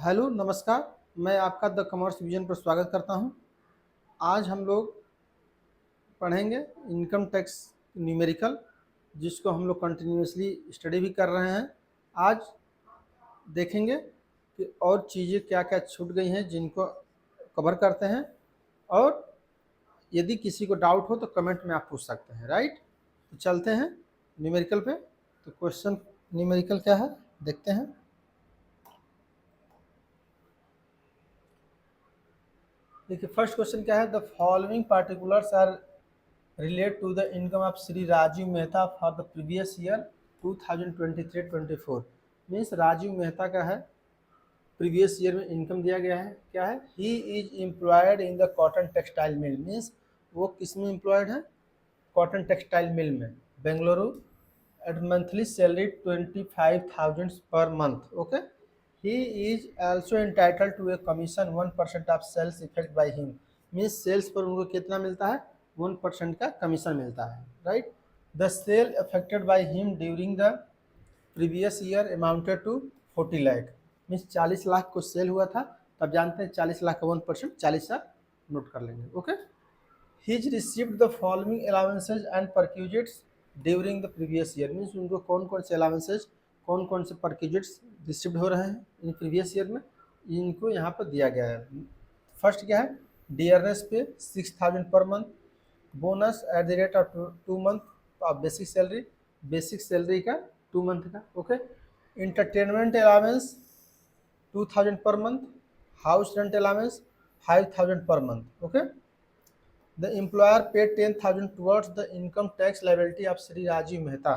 Hello नमस्कार। मैं आपका द कॉमर्स विजन पर स्वागत करता हूं। आज हम लोग पढ़ेंगे इनकम टैक्स न्यूमेरिकल, जिसको हम लोग कंटिन्यूसली स्टडी भी कर रहे हैं। आज देखेंगे कि और चीज़ें क्या क्या छूट गई हैं जिनको कवर करते हैं, और यदि किसी को डाउट हो तो कमेंट में आप पूछ सकते हैं। राइट, तो चलते हैं न्यूमेरिकल पे। तो क्वेश्चन न्यूमेरिकल क्या है देखते हैं। देखिए फर्स्ट क्वेश्चन क्या है, the following particulars are relate to the income of Sri Rajiv Mehta for the previous year 2023-24। Means Rajeev Mehta का है, प्रीवियस ईयर में इनकम दिया गया है। क्या है, he is employed in the cotton textile mill. Means वो किस में एम्प्लॉयड है, कॉटन टेक्सटाइल मिल में, Bengaluru. Eight monthly salary 25,000 per month. Okay, he is also entitled to a commission 1% of sales effect by him. Means sales पर उनको कितना मिलता है, 1% का कमीशन मिलता है। Right, the sale affected by him during the previous year amounted to 40 lakh. Means 40 lakh को sale हुआ था, तब जानते हैं 40 लाख का 1% 40 लाख नोट कर लेंगे। Okay, He's received the following allowances and perquisites during the previous year। Means उनको कौन कौन से अलाउंसेज, कौन कौन से परक्यूजिट्स रिसीव्ड हो रहे हैं इन प्रीवियस ईयर में, इनको यहाँ पर दिया गया है। फर्स्ट क्या है, डियरनेस पे 6,000 per month, bonus at the rate of 2 month of basic salary का 2 मंथ का। Okay, entertainment allowance 2,000 per month, house rent allowance 5,000 पर month. Okay, The employer paid 10,000 towards the income tax liability of Sri Rajiv Mehta।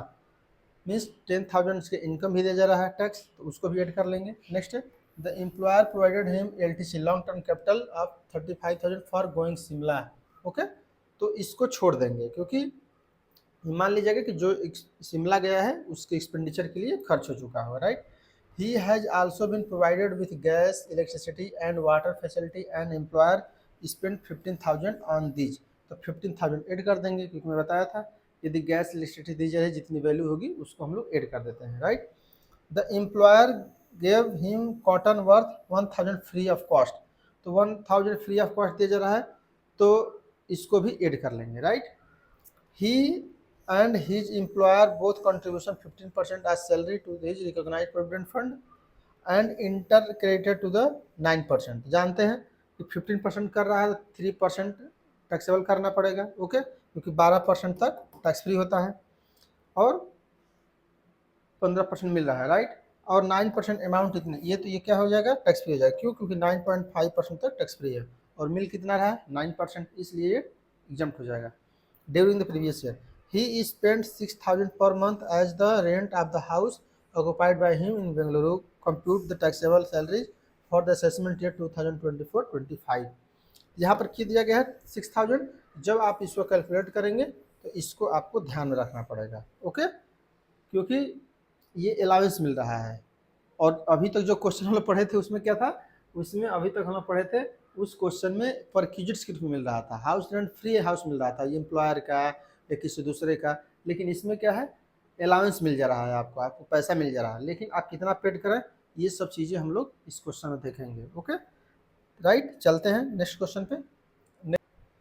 Means 10,000 इसके income भी दिया जा रहा है tax, तो उसको भी ऐड कर लेंगे। नेक्स्ट है, the employer provided him LTC long term capital of 35,000 for going Shimla. Okay, तो इसको छोड़ देंगे क्योंकि मान लीजिएगा कि जो शिमला गया है उसके एक्सपेंडिचर के लिए खर्च हो चुका हो। Right, he has also been provided with gas electricity and water facility and employer spend 15,000 on these. तो 15,000 ऐड कर देंगे क्योंकि मैं बताया था यदि गैस इलेक्ट्रिसिटी दी जाए जितनी वैल्यू होगी उसको हम लोग ऐड कर देते हैं। Right, the employer gave him cotton worth 1,000 free of cost. तो 1,000 फ्री ऑफ कॉस्ट दिया जा रहा है, तो इसको भी ऐड कर लेंगे। Right, he and his employer both contribution 15% as salary to his recognized provident fund and intercredited to the 9%। जानते हैं कि 15% कर रहा है, 3% टैक्सेबल करना पड़ेगा। ओके, क्योंकि 12% तक टैक्स फ्री होता है और 15% मिल रहा है। राइट, और 9% अमाउंट इतने, तो ये क्या हो जाएगा, टैक्स फ्री हो जाएगा। क्यों, क्योंकि 9.5% तक टैक्स फ्री है और मिल कितना रहा है 9%, इसलिए ये एग्जम्प्ट हो जाएगा। During the previous year, he spent 6,000 per month as the rent of the house occupied by him in Bengaluru. Compute the taxable salaries for the assessment year 2024-25। यहाँ पर क्या दिया गया है 6,000। जब आप इसको कैलकुलेट करेंगे तो इसको आपको ध्यान में रखना पड़ेगा। ओके, क्योंकि ये अलाउंस मिल रहा है। और अभी तक जो क्वेश्चन हम लोग पढ़े थे उसमें क्या था, उसमें अभी तक हम लोग पढ़े थे उस क्वेश्चन में परक्यूजिट्स के रूप में मिल रहा था, हाउस रेंट फ्री हाउस मिल रहा था, ये एम्प्लॉयर का या किसी दूसरे का। लेकिन इसमें क्या है, अलाउंस मिल जा रहा है, आपको पैसा मिल जा रहा है, लेकिन आप कितना पेड करें ये सब चीज़ें हम लोग इस क्वेश्चन में देखेंगे। ओके, राइट, चलते हैं नेक्स्ट क्वेश्चन पे।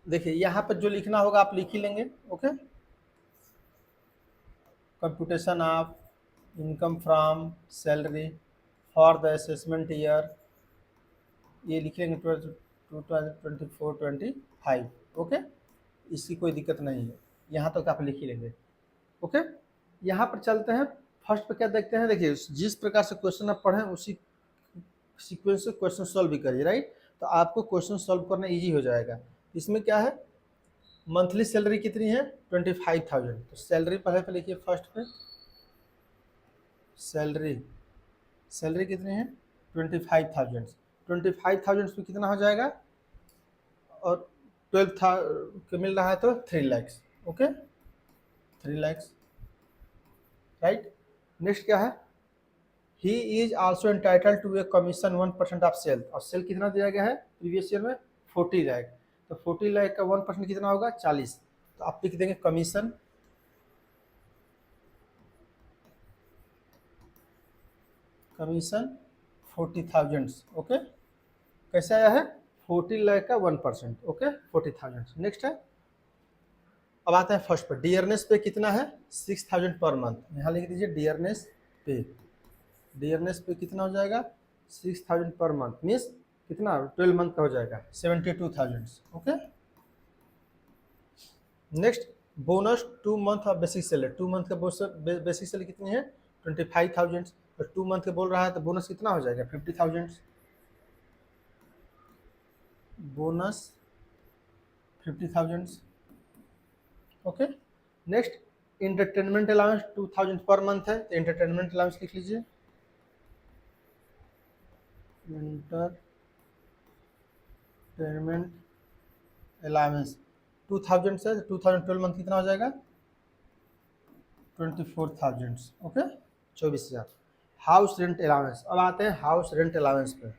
देखिए यहाँ पर जो लिखना होगा आप लिख ही लेंगे। Okay, computation of income from salary for the assessment year, ये लिखेंगे 2024-25। ओके, इसकी कोई दिक्कत नहीं है, यहाँ तक आप लिख ही लेंगे। ओके, यहाँ पर चलते हैं फर्स्ट पे क्या देखते हैं। देखिए जिस प्रकार से क्वेश्चन आप पढ़ें उसी सीक्वेंस से क्वेश्चन सॉल्व भी करिए। राइट, तो आपको क्वेश्चन सॉल्व करना इजी हो जाएगा। इसमें क्या है, मंथली सैलरी कितनी है 25,000। तो सैलरी पहले पे लिखिए, फर्स्ट पे सैलरी कितनी है 25,000। 25,000 में कितना हो जाएगा, और 12,000 मिल रहा है तो 3 lakhs. Okay, 3 lakhs. Right, next क्या है, he is also entitled to a commission 1% of sale. और सेल कितना दिया गया है प्रीवियस ईयर में 40 लाख। तो 40 लाख का 1% कितना होगा 40। तो आप लिख देंगे कमीशन 40 40,000। ओके, कैसे आया है? 40 लाख का 1%। ओके, 40,000। नेक्स्ट है, अब आता है फर्स्ट पे, डियरनेस पे कितना है? 6,000 पर मंथ। यहाँ लिख दीजिए डियरनेस पे। डियरनेस पे कितना हो जाएगा? 6,000 पर मंथ, मीन्स कितना? 12 मंथ का हो जाएगा 72,000। Okay, next, bonus 2 month of basic salary. 2 month का बेसिक सैलरी कितनी है? 25,000। तो 2 मंथ का बोल रहा है तो बोनस कितना हो जाएगा? 50,000। Bonus 50,000। Okay, next, entertainment allowance 2,000 per month है, तो इंटरटेनमेंट अलाउंस लिख लीजिए। इंटरटेनमेंट अलाउंस 2,000 से 2,012 मंथ कितना हो जाएगा? 24,000। ओके, 24,000। हाउस रेंट अलाउंस, अब आते हैं हाउस रेंट अलाउंस पे।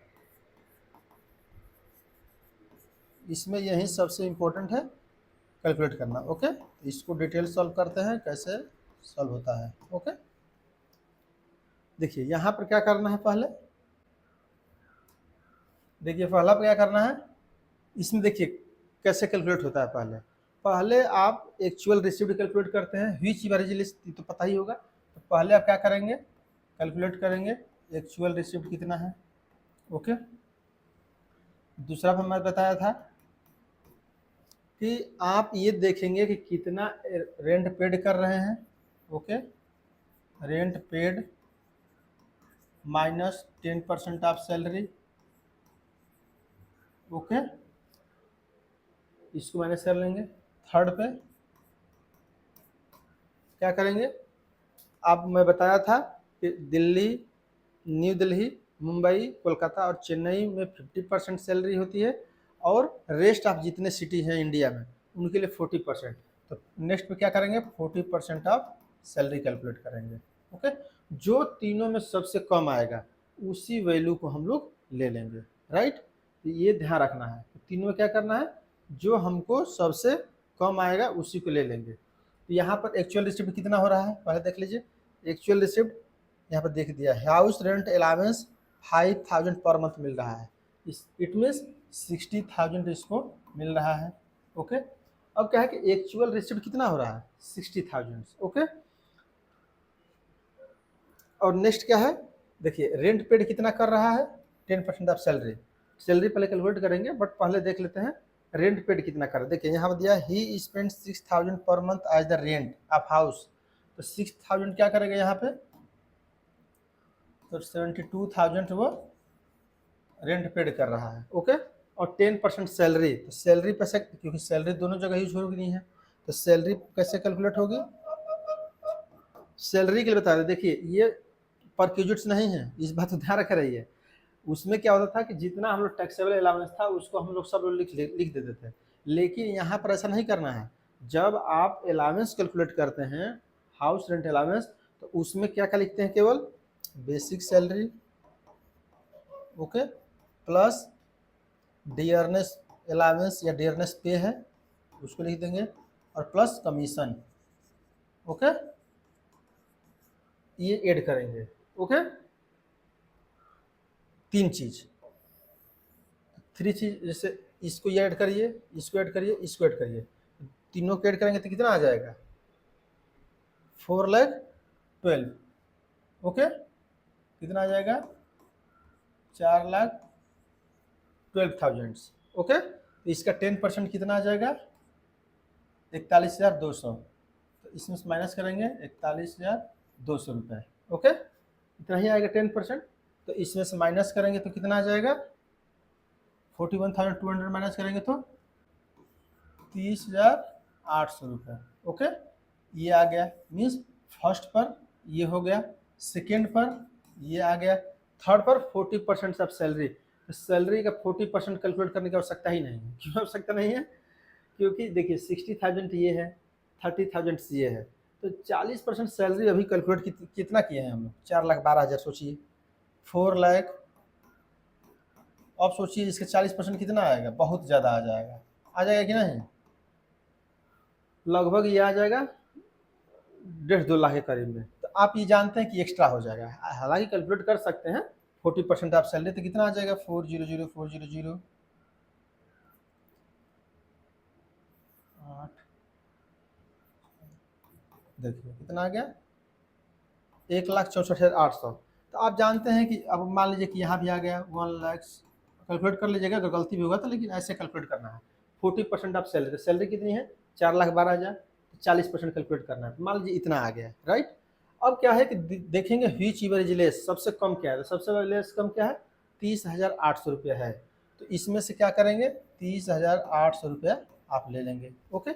इसमें यही सबसे इम्पोर्टेंट है कैलकुलेट करना। ओके, इसको डिटेल सॉल्व करते हैं कैसे सॉल्व होता है। ओके, देखिए यहाँ पर क्या करना है, पहले देखिए पहला क्या करना है, इसमें देखिए कैसे कैलकुलेट होता है। पहले पहले आप एक्चुअल रिसीव्ड कैलकुलेट करते हैं, व्हिच एवरेज लिस्ट तो पता ही होगा। तो पहले आप क्या करेंगे? कैलकुलेट करेंगे एक्चुअल रिसीव्ड कितना है। ओके, दूसरा मैं बताया था कि आप ये देखेंगे कि कितना रेंट पेड कर रहे हैं। Okay, rent paid minus 10% of salary. Okay, इसको माइनस कर लेंगे। थर्ड पे क्या करेंगे? अब मैं बताया था कि दिल्ली, न्यू दिल्ली, मुंबई, कोलकाता और चेन्नई में 50% सैलरी होती है, और रेस्ट ऑफ जितने सिटी हैं इंडिया में उनके लिए 40%। तो नेक्स्ट पे क्या करेंगे? 40% ऑफ सैलरी कैलकुलेट करेंगे। ओके, जो तीनों में सबसे कम आएगा उसी वैल्यू को हम लोग ले लेंगे। राइट, तो ये ध्यान रखना है, तीनों में क्या करना है? जो हमको सबसे कम आएगा उसी को ले लेंगे। तो यहाँ पर एक्चुअल रिसिप्ट कितना हो रहा है पहले देख लीजिए। एक्चुअल रिसिप्ट यहाँ पर देख दिया, house rent allowance 5,000 per month मिल रहा है। इट मीन्स 60,000 इसको मिल रहा है। ओके, अब क्या है कि एक्चुअल रिसिप्ट कितना हो रहा है? 60,000। ओके, और नेक्स्ट क्या है? देखिए रेंट पेड कितना कर रहा है? 10% ऑफ सैलरी। सैलरी पहले कैलकुलेट करेंगे, बट पहले देख लेते हैं रेंट पेड कितना कर रहा है। देखिए यहाँ पर दिया ही spend 6,000 per month as the rent of house. तो 6,000 क्या करेगा यहाँ पे? तो 72,000 वो रेंट पेड कर रहा है। ओके, और 10% सैलरी, तो सैलरी पैसे, क्योंकि सैलरी दोनों जगह यूज होगी है, तो सैलरी कैसे कैलकुलेट होगी? सैलरी के लिए बता रहे, देखिए ये परक्यूजिट्स नहीं है, इस बात को ध्यान रख रही। उसमें क्या होता था कि जितना हम लोग टैक्सेबल अलाउंस था उसको हम लोग सब लोग लिख देते थे, लेकिन यहाँ पर ऐसा नहीं करना है। जब आप अलाउंस कैलकुलेट करते हैं, हाउस रेंट अलाउंस, तो उसमें क्या क्या लिखते हैं? केवल basic salary, okay, plus dearness allowance या डियरनेस पे है उसको लिख देंगे, और प्लस कमीशन। ओके, ये ऐड करेंगे। ओके, तीन चीज, थ्री चीज, जैसे इसको ये ऐड करिए, इसको ऐड करिए, इसको ऐड करिए, तीनों को ऐड करेंगे तो कितना आ जाएगा? 4,12,000। ओके, कितना आ जाएगा? 4,12,000। ओके, तो इसका 10% कितना आ जाएगा? 41,200। तो इसमें से माइनस करेंगे 41,200 रुपये। ओके, इतना ही आएगा 10%। तो इसमें से माइनस करेंगे तो कितना आ जाएगा? 41,200 माइनस करेंगे तो 30,800 रुपये। ओके, ये आ गया, मीन्स फर्स्ट पर ये हो गया, सेकेंड पर ये आ गया, थर्ड पर 40% ऑफ सैलरी। तो सैलरी का 40% कैलकुलेट करने की आवश्यकता ही नहीं है। क्यों आवश्यकता नहीं है? क्योंकि देखिए 60,000 ये है, 30,000 ये है, तो 40% सैलरी अभी कैलकुलेट कितना किए हैं हम लोग? 4,12,000। सोचिए 4 लाख, अब सोचिए इसके 40% कितना आएगा? बहुत ज़्यादा आ जाएगा। आ जाएगा कि नहीं? लगभग ये आ जाएगा 1.5-2 लाख के करीब में। तो आप ये जानते हैं कि एक्स्ट्रा हो जाएगा, हालांकि कैलकुलेट कर सकते हैं, 40% आप सैलरी, तो कितना आ जाएगा 400,400 8, देखिए कितना आ गया 1,64,800। तो आप जानते हैं कि अब मान लीजिए कि यहाँ भी आ गया 1 लाख, कैलकुलेट कर लीजिएगा अगर गलती भी होगा तो, लेकिन ऐसे कैलकुलेट करना है। 40% आप सैलरी, सैलरी कितनी है 4,12,000, 40% कैलकुलेट करना है, मान लीजिए इतना आ गया है, राइट। अब क्या है कि देखेंगे व्हिच एवरेज लेस, सबसे कम क्या है, तो सबसे लेस कम क्या है 30,800 रुपया है। तो इसमें से क्या करेंगे 30,800 रुपया आप ले लेंगे, ओके।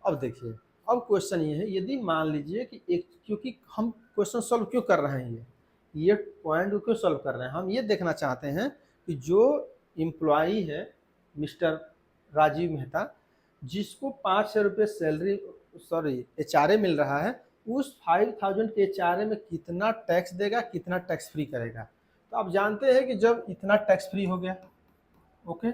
अब देखिए, अब क्वेश्चन ये है, यदि मान लीजिए कि एक, क्योंकि हम क्वेश्चन सॉल्व क्यों कर रहे हैं, ये पॉइंट क्यों सॉल्व कर रहे हैं, हम ये देखना चाहते हैं कि जो एम्प्लॉई है मिस्टर राजीव मेहता, जिसको 5,000 रुपये सैलरी, सॉरी एचआरए मिल रहा है, उस 5,000 के एचआरए में कितना टैक्स देगा, कितना टैक्स फ्री करेगा। तो आप जानते हैं कि जब इतना टैक्स फ्री हो गया, ओके,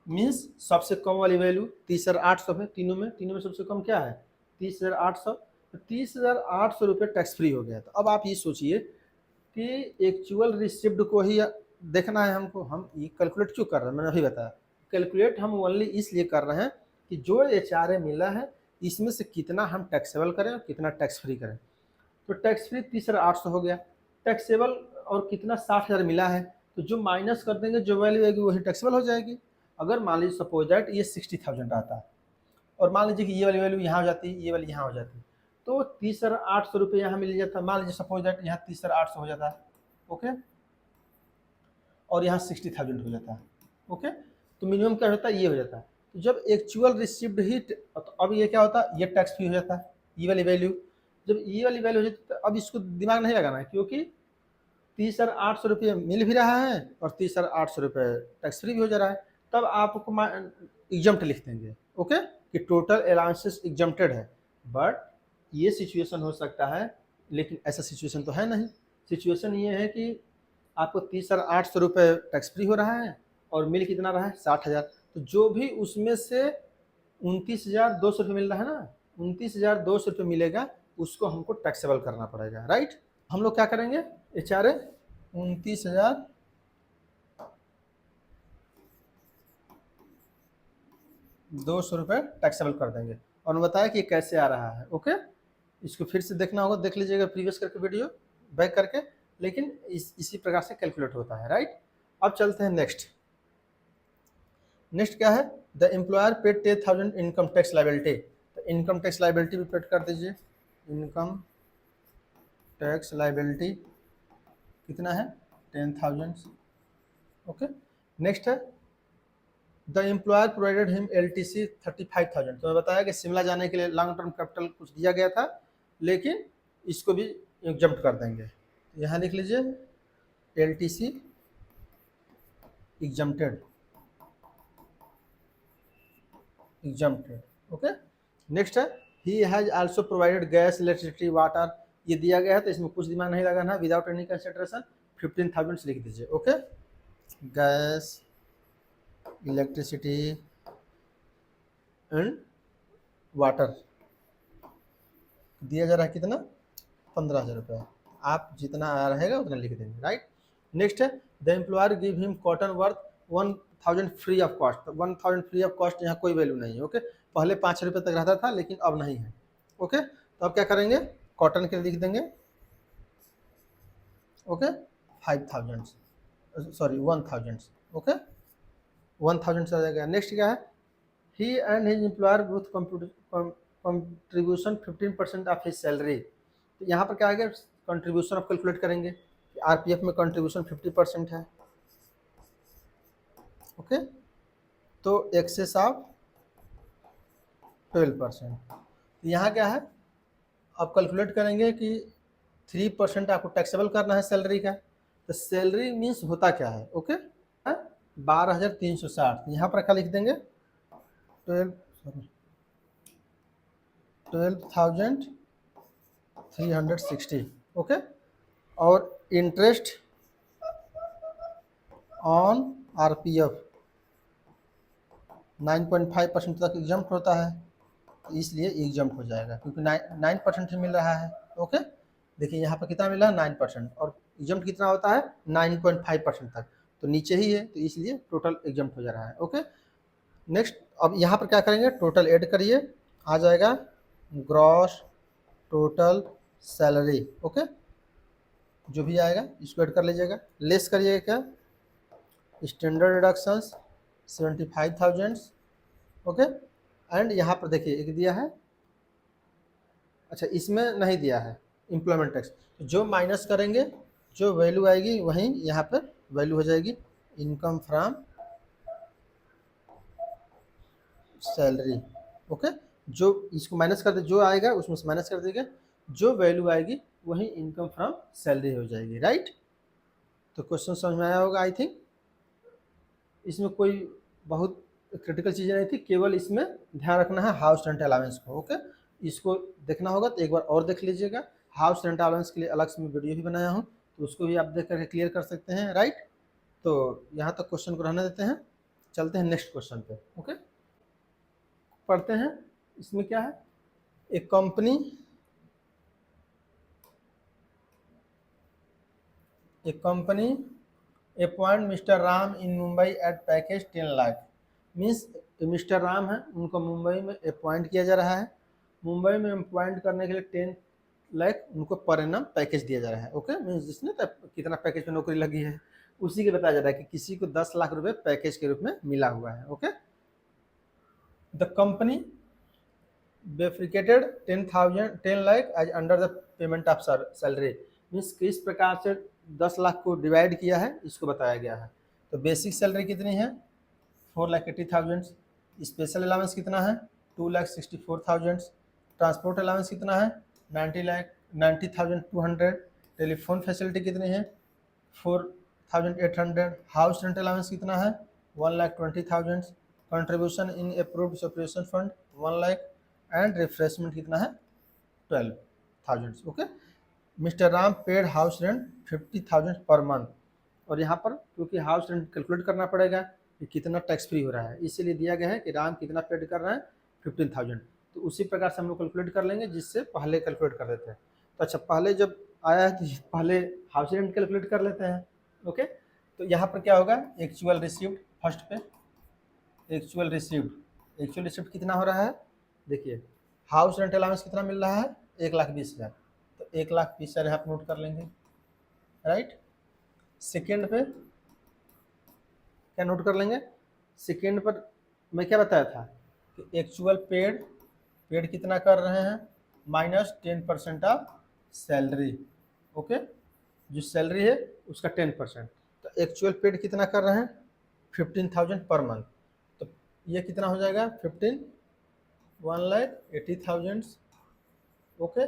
मीन्स सबसे कम वाली वैल्यू 30,800 है, तीनों में सबसे कम क्या है 30,800, तो 30,800 रुपये टैक्स फ्री हो गया। तो अब आप ये सोचिए कि एक्चुअल रिसिप्ट को ही देखना है हमको, हम ये कैलकुलेट क्यों कर रहे हैं, मैंने अभी बताया, कैलकुलेट हम ओनली इसलिए कर रहे हैं कि जो एचआरए मिला है इसमें से कितना हम टैक्सेबल करें और कितना टैक्स फ्री करें। तो टैक्स फ्री 30,800 हो गया, टैक्सेबल और कितना 60,000 मिला है, तो जो माइनस कर देंगे जो वैल्यू आएगी वही टैक्सेबल हो जाएगी। अगर मान लीजिए सपोज दैट ये 60,000 आता है और मान लीजिए कि ये वाली वैल्यू यहाँ हो जाती है, ये वाली यहाँ हो जाती है, तो 30,800 रुपये यहाँ मिल जाता है। मान लीजिए सपोज दैट यहाँ 30,800 हो जाता है, ओके, और यहाँ 60,000 हो जाता है, ओके। तो मिनिमम क्या होता है ये हो जाता है। तो जब एक्चुअल रिसिप्ट ही, तो अब ये क्या होता है, ये टैक्स फ्री हो जाता है, ये वाली वैल्यू। जब ये वाली वैल्यू हो जाती है तो अब इसको दिमाग नहीं लगाना है, क्योंकि 30,800 रुपये मिल भी रहा है और 30,800 रुपये टैक्स फ्री भी हो जा रहा है। तब आपको एग्जम्प्ट लिख देंगे, ओके, कि टोटल अलाउंसेस एग्जम्प्टेड है। बट ये सिचुएशन हो सकता है, लेकिन ऐसा सिचुएशन तो है नहीं। सिचुएशन ये है कि आपको 30,800 रुपये टैक्स फ्री हो रहा है और मिल कितना रहा है 60,000, तो जो भी उसमें से 29,200 रुपये मिल रहा है ना, 29,200 रुपये मिलेगा, उसको हमको टैक्सेबल करना पड़ेगा, राइट। हम लोग क्या करेंगे एचआरए 29,200 रुपये टैक्सेबल कर देंगे और बताया कि कैसे आ रहा है, ओके। इसको फिर से देखना होगा, देख लीजिएगा प्रीवियस करके वीडियो बैक करके, लेकिन इसी प्रकार से कैलकुलेट होता है, राइट। अब चलते हैं नेक्स्ट क्या है, the employer paid 10,000 income tax liability. तो इनकम टैक्स लाइबिलिटी भी पेड कर दीजिए, इनकम टैक्स लाइबिलिटी कितना है 10,000, ओके। नेक्स्ट है the employer provided him LTC 35,000। तो मैं बताया कि शिमला जाने के लिए लॉन्ग टर्म कैपिटल कुछ दिया गया था, लेकिन इसको भी एग्जम्प्ट कर देंगे। यहाँ लिख लीजिए LTC एग्जम्प्टेड, ओके। नेक्स्ट है he has also provided gas electricity water, ये दिया गया है तो इसमें कुछ दिमाग नहीं लगाना, विदाउट एनी कंसिडरेशन 15,000 लिख दीजिए, okay. Gas electricity and water दिया जा रहा है कितना 15,000 रुपये, आप जितना रहेगा उतना लिख देंगे, राइट। नेक्स्ट है the employer give him cotton worth 1,000 free of cost. 1,000 free of cost यहाँ कोई वैल्यू नहीं है, ओके। पहले 5 रुपये तक रहता था लेकिन अब नहीं है, ओके। तो अब क्या करेंगे कॉटन के लिख देंगे, ओके 5,000, सॉरी 1,000, ओके 1,000 से आ जाएगा। नेक्स्ट क्या है he and his employer both contribution 15% of his salary. तो यहाँ पर क्या आ गया कंट्रीब्यूशन ऑफ कैलकुलेट करेंगे, RPF में कंट्रीब्यूशन 50% है, ओके। तो एक्सेस ऑफ 12%। तो यहाँ क्या है अब कैलकुलेट करेंगे कि 3% आपको टैक्सेबल करना है सैलरी का। तो सैलरी मीन्स होता क्या है, ओके 12,360। यहाँ पर क्या लिख देंगे 12,360, ओके। और इंटरेस्ट ऑन RPF 9.5% तक एग्जम्प्ट होता है, इसलिए एग्जम्प्ट हो जाएगा क्योंकि 9% ही मिल रहा है, ओके। देखिए यहाँ पर कितना मिला 9% और एग्जम्प्ट कितना होता है 9.5% तक, तो नीचे ही है तो इसलिए टोटल एग्जम्प्ट हो जा रहा है। ओके, नेक्स्ट अब यहाँ पर क्या करेंगे, टोटल ऐड करिए, आ जाएगा ग्रॉस टोटल सैलरी। ओके, जो भी आएगा इसको ऐड कर लीजिएगा, लेस करिएगा क्या, स्टैंडर्ड डिडक्शंस 75,000। ओके, एंड यहाँ पर देखिए एक दिया है, अच्छा इसमें नहीं दिया है एम्प्लॉयमेंट टैक्स, तो जो माइनस करेंगे जो वैल्यू आएगी वहीं यहाँ पर वैल्यू हो जाएगी इनकम फ्रॉम सैलरी। ओके, जो इसको माइनस कर दे, जो आएगा उसमें से माइनस कर देगा, जो वैल्यू आएगी वही इनकम फ्रॉम सैलरी हो जाएगी। राइट, तो क्वेश्चन समझ में आया होगा आई थिंक। इसमें कोई बहुत क्रिटिकल चीज़ें नहीं थी, केवल इसमें ध्यान रखना है हाउस रेंट अलाउंस को। ओके, इसको देखना होगा तो एक बार और देख लीजिएगा, हाउस रेंट अलाउंस के लिए अलग से मैं वीडियो भी बनाया हूँ, तो उसको भी आप देख करके क्लियर कर सकते हैं। राइट, तो यहाँ तक क्वेश्चन को रहने देते हैं, चलते हैं नेक्स्ट क्वेश्चन पे। ओके, पढ़ते हैं, इसमें क्या है, एक company appoint mister Ram in Mumbai at package 10 lakh. Means mister Ram है, उनको मुंबई में अपॉइंट किया जा रहा है, मुंबई में अपॉइंट करने के लिए 10 लाख उनको पर एनम पैकेज दिया जा रहा है। ओके, मीन्स जिसने कितना पैकेज में नौकरी लगी है उसी के बताया जा रहा है कि किसी को 10 लाख रुपए पैकेज के रूप में मिला हुआ है। Okay, the company bifurcated 10 lakh as under the payment of salary. Means किस प्रकार से 10 लाख को डिवाइड किया है इसको बताया गया है। तो बेसिक सैलरी कितनी है 4,80,000, स्पेशल अलाउंस कितना है 2,64,000, ट्रांसपोर्ट अलाउंस कितना है 90,200, टेलीफोन फैसिलिटी कितनी है 4,800, हाउस रेंट अलाउंस कितना है 1,20,000, contribution in approved separation fund 1 lakh, and refreshment कितना है 12,000। Okay, mister Ram paid house rent 50,000 per month, और यहाँ पर क्योंकि हाउस रेंट कैलकुलेट करना पड़ेगा कि कितना टैक्स फ्री हो रहा है, इसीलिए दिया गया है कि राम कितना पेड कर रहा है 15,000, तो उसी प्रकार से हम लोग कैलकुलेट कर लेंगे जिससे पहले कैलकुलेट कर देते हैं। तो अच्छा पहले जब आया है तो पहले हाउस रेंट कैलकुलेट कर लेते हैं। ओके, तो यहाँ पर क्या होगा एक्चुअल रिसीव्ड, फर्स्ट पे एक्चुअल रिसीव्ड कितना हो रहा है, देखिए हाउस रेंट अलाउंस कितना मिल रहा है 1,20,000, तो 1,20,000 यहाँ पर नोट कर लेंगे। राइट, सेकेंड पे क्या नोट कर लेंगे, सेकेंड पर मैं क्या बताया था कि एक्चुअल पेड कितना कर रहे हैं -10% ऑफ सैलरी। ओके, जो सैलरी है उसका 10%, तो एक्चुअल पेड कितना कर रहे हैं 15,000 पर मंथ, तो ये कितना हो जाएगा 1,80,000। ओके,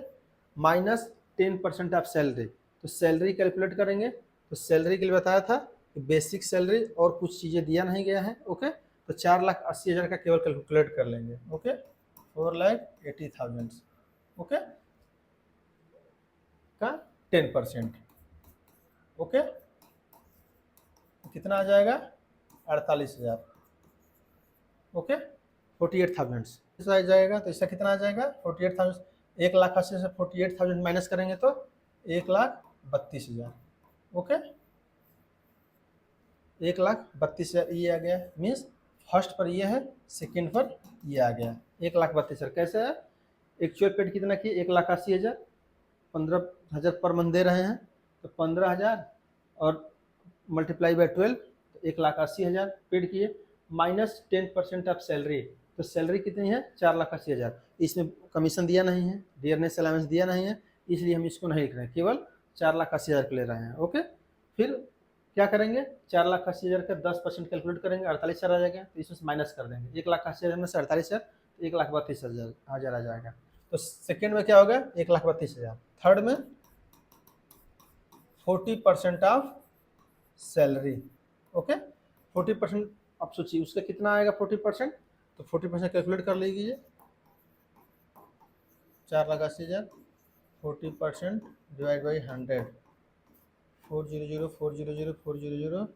-10% ऑफ सैलरी, तो सैलरी कैलकुलेट करेंगे, तो सैलरी के लिए बताया था कि बेसिक सैलरी और कुछ चीज़ें दिया नहीं गया है। ओके, तो 4,80,000 का केवल कैलकुलेट कर लेंगे। ओके, 4,80,000 ओके का 10%। ओके, कितना आ जाएगा 48,000। ओके, 48,000 आ जाएगा, तो इसका कितना आ जाएगा 48,000, 1,80,000 से 48,000 माइनस करेंगे तो 1,32,000। ओके, 1,32,000 ये आ गया, मीन्स फर्स्ट पर ये है, सेकेंड पर ये आ गया 1,32,000। कैसे है, एक्चुअल पेड कितना किए 1,80,000, 15,000 पर मंथ दे रहे हैं, तो 15,000 और मल्टीप्लाई बाय 12, तो 1,80,000 पेड किए, -10% ऑफ सैलरी, तो सैलरी कितनी है 4,80,000, इसमें कमीशन दिया नहीं है, डियरनेस अलाउंस दिया नहीं है, इसलिए हम इसको नहीं लिख रहे हैं, केवल 4,80,000 को ले रहे हैं। ओके, फिर क्या करेंगे 4,80,000 का 10% कैलकुलेट करेंगे 48,000 आ जाएगा, तो इसमें से माइनस कर देंगे 1,80,000 में से 48,000, तो 1,32,000 आ जाएगा। तो सेकेंड में क्या होगा 1,32,000, थर्ड में 40% ऑफ सैलरी। ओके, 40% आप सोचिए उसका कितना आएगा 40%, तो 40% कैलकुलेट कर लीजिए, 4,80,000 40% डिवाइड बाई 100, 400 400 400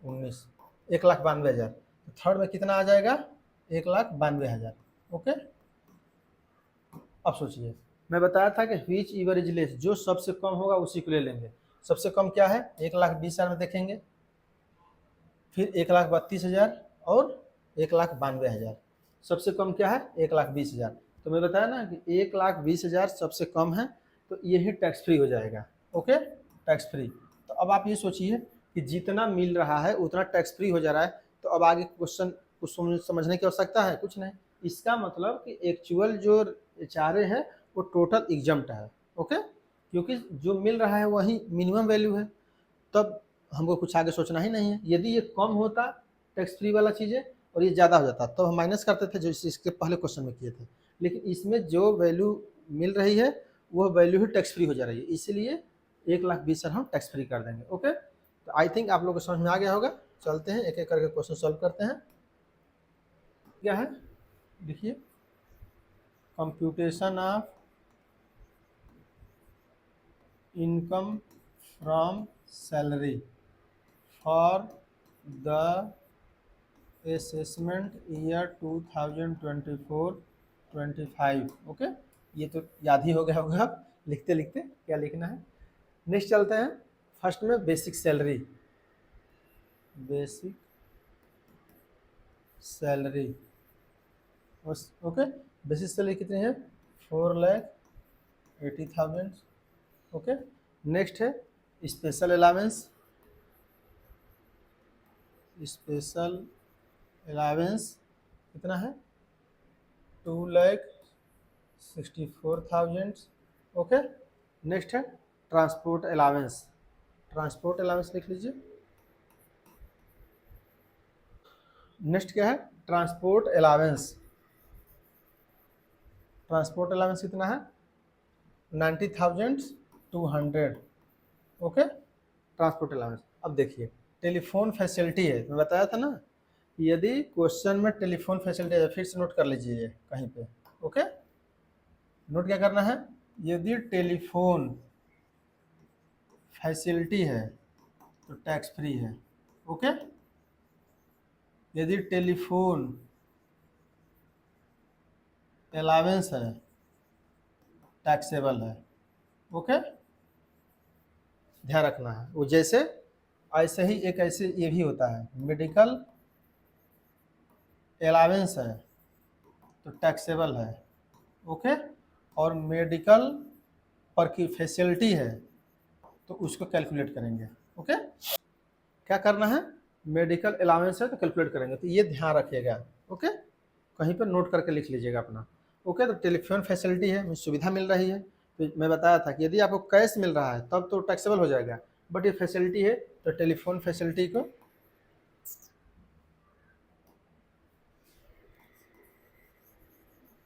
19, 1,92,000, तो थर्ड में कितना आ जाएगा 1,92,000। ओके, अब सोचिए, मैं बताया था कि व्हिच ईवर इज लेस, जो सबसे कम होगा उसी को ले लेंगे। सबसे कम क्या है, 1,20,000 में देखेंगे, फिर 1,32,000 और 1,92,000। सबसे कम क्या है, 1,20,000। तो मैं बताया ना कि 1,20,000 सबसे कम है, तो यही टैक्स फ्री हो जाएगा। Okay, tax free. तो अब आप ये सोचिए कि जितना मिल रहा है उतना टैक्स फ्री हो जा रहा है, तो अब आगे क्वेश्चन कुछ समझने की आवश्यकता है, कुछ नहीं। इसका मतलब कि एक्चुअल जो HRA है वो टोटल एग्जम्प्ट है। ओके, क्योंकि जो मिल रहा है वही मिनिमम वैल्यू है, तब हमको कुछ आगे सोचना ही नहीं है। यदि ये कम होता टैक्स फ्री वाला चीज़ें और ये ज़्यादा हो जाता, तो हम माइनस करते थे, जो इसके पहले क्वेश्चन में किए थे। लेकिन इसमें जो वैल्यू मिल रही है वह वैल्यू ही टैक्स फ्री हो जा रही है, इसलिए 1,20,000 हम टैक्स फ्री कर देंगे। ओके, तो आई थिंक आप लोग को समझ में आ गया होगा। चलते हैं एक एक करके क्वेश्चन सॉल्व करते हैं। क्या है, देखिए, computation of income from salary for the assessment year 2024-25। Okay, ये तो याद ही हो गया होगा लिखते लिखते क्या लिखना है। नेक्स्ट चलते हैं, फर्स्ट में basic salary. Basic salary, okay, basic salary कितनी है, 4,80,000। ओके, नेक्स्ट है स्पेशल अलावेंस। स्पेशल अलावेंस कितना है, 2,64,000। ओके, नेक्स्ट है ट्रांसपोर्ट अलावेंस। ट्रांसपोर्ट अलावेंस लिख लीजिए। नेक्स्ट क्या है, ट्रांसपोर्ट अलावेंस। ट्रांसपोर्ट अलावेंस कितना है, 90,200। Okay, transport allowance. अब देखिए, टेलीफोन फैसिलिटी है, मैं बताया था ना, यदि क्वेश्चन में टेलीफोन फैसिलिटी है, फिर से नोट कर लीजिए कहीं पे। ओके, नोट क्या करना है, यदि टेलीफोन फैसिलिटी है तो टैक्स फ्री है। ओके, यदि टेलीफोन अलावेंस है टैक्सेबल है। ओके, ध्यान रखना है। वो जैसे ऐसे ही एक ऐसे ये भी होता है, मेडिकल अलावेंस है तो टैक्सेबल है। ओके, और मेडिकल पर की फैसिलिटी है तो उसको कैलकुलेट करेंगे। ओके, क्या करना है, मेडिकल अलावेंस है तो कैलकुलेट करेंगे, तो ये ध्यान रखिएगा। ओके, कहीं पर नोट करके लिख लीजिएगा अपना। ओके, तो टेलीफोन फैसिलिटी है, सुविधा मिल रही है, तो मैं बताया था कि यदि आपको कैश मिल रहा है तब तो टैक्सेबल हो जाएगा, बट ये फैसिलिटी है तो टेलीफोन फैसिलिटी को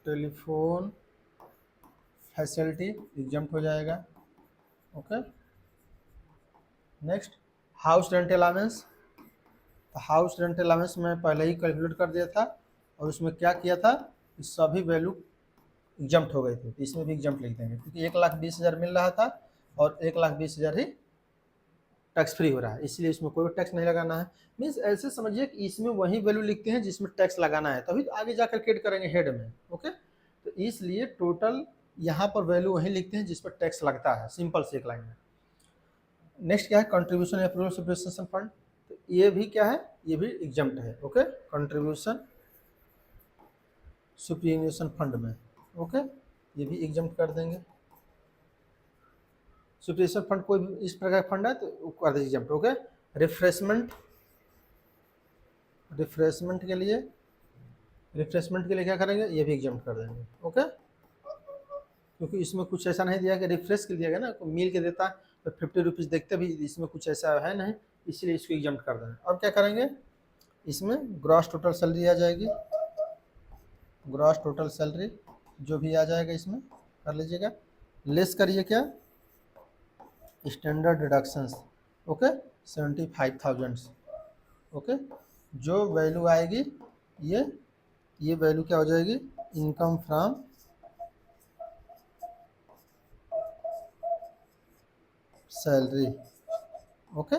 टेलीफोन फैसिलिटी एग्जम्प्ट हो जाएगा। Okay, next house rent allowance. तो हाउस रेंट अलावेंस में पहले ही कैलकुलेट कर दिया था, और उसमें क्या किया था, सभी वैल्यू एग्जम्प्ट हो गए थे, तो इसमें भी एग्जम्प्ट लिख देंगे, क्योंकि 1,20,000 मिल रहा था और 1,20,000 ही टैक्स फ्री हो रहा है, इसलिए इसमें कोई टैक्स नहीं लगाना है। मीन्स ऐसे समझिए कि इसमें वही वैल्यू लिखते हैं जिसमें टैक्स लगाना है, तभी तो आगे जाकर कैलकुलेट करेंगे हेड में। ओके, तो इसलिए टोटल यहाँ पर वैल्यू वही लिखते हैं जिस पर टैक्स लगता है, सिंपल से एक लाइन में। नेक्स्ट क्या है, कंट्रीब्यूशन अप्रूवल सुपरसेशन फंड। तो ये भी क्या है, ये भी एग्जम्प्ट है। ओके, कंट्रीब्यूशन सुपरसेशन फंड में। ओके, ये भी एग्जम्प्ट कर देंगे। सुपरसेशन फंड कोई भी इस प्रकार का फंड है तो कर दीजिए एग्जम्प्ट। ओके, रिफ्रेशमेंट, रिफ्रेशमेंट के लिए क्या करेंगे, ये भी एग्जम्प्ट कर देंगे। ओके, क्योंकि इसमें कुछ ऐसा नहीं दिया कि रिफ्रेश के दिया गया ना, मील के देता तो 50 रुपीज़ देखते भी, इसमें कुछ ऐसा है नहीं, इसलिए इसको एग्जम्प्ट कर देंगे। अब क्या करेंगे, इसमें ग्रॉस टोटल सैलरी आ जाएगी, ग्रॉस टोटल सैलरी जो भी आ जाएगा इसमें कर लीजिएगा। लेस करिए क्या, स्टैंडर्ड डिडक्शंस। ओके, 75,000। ओके, जो वैल्यू आएगी ये वैल्यू क्या हो जाएगी, इनकम फ्रॉम सैलरी। ओके,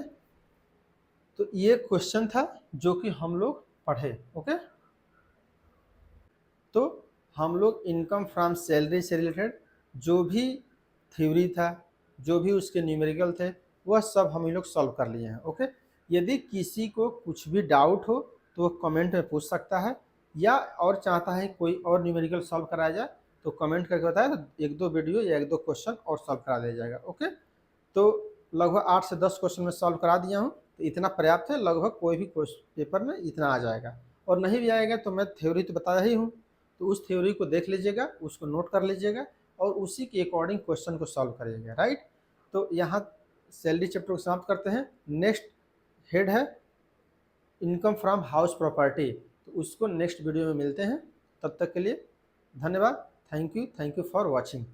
तो ये क्वेश्चन था जो कि हम लोग पढ़े। ओके, तो हम लोग इनकम फ्रॉम सैलरी से रिलेटेड जो भी थ्योरी था, जो भी उसके न्यूमेरिकल थे, वह सब हम लोग सॉल्व कर लिए हैं। ओके, यदि किसी को कुछ भी डाउट हो तो वो कमेंट में पूछ सकता है, या और चाहता है कोई और न्यूमेरिकल सॉल्व कराया जाए तो कमेंट करके बताया, तो एक दो वीडियो या एक दो क्वेश्चन और सॉल्व करा दिया जाएगा। ओके, तो लगभग 8 से 10 क्वेश्चन में सॉल्व करा दिया हूँ, तो इतना पर्याप्त है, लगभग कोई भी पेपर में इतना आ जाएगा। और नहीं भी आएगा तो मैं थ्योरी तो बताया ही हूँ, तो उस थ्योरी को देख लीजिएगा, उसको नोट कर लीजिएगा और उसी के अकॉर्डिंग क्वेश्चन को सॉल्व करिएगा। राइट, तो यहाँ सैलरी चैप्टर को समाप्त करते हैं। नेक्स्ट हेड है इनकम फ्रॉम हाउस प्रॉपर्टी, तो उसको नेक्स्ट वीडियो में मिलते हैं। तब तक के लिए धन्यवाद। Thank you for watching.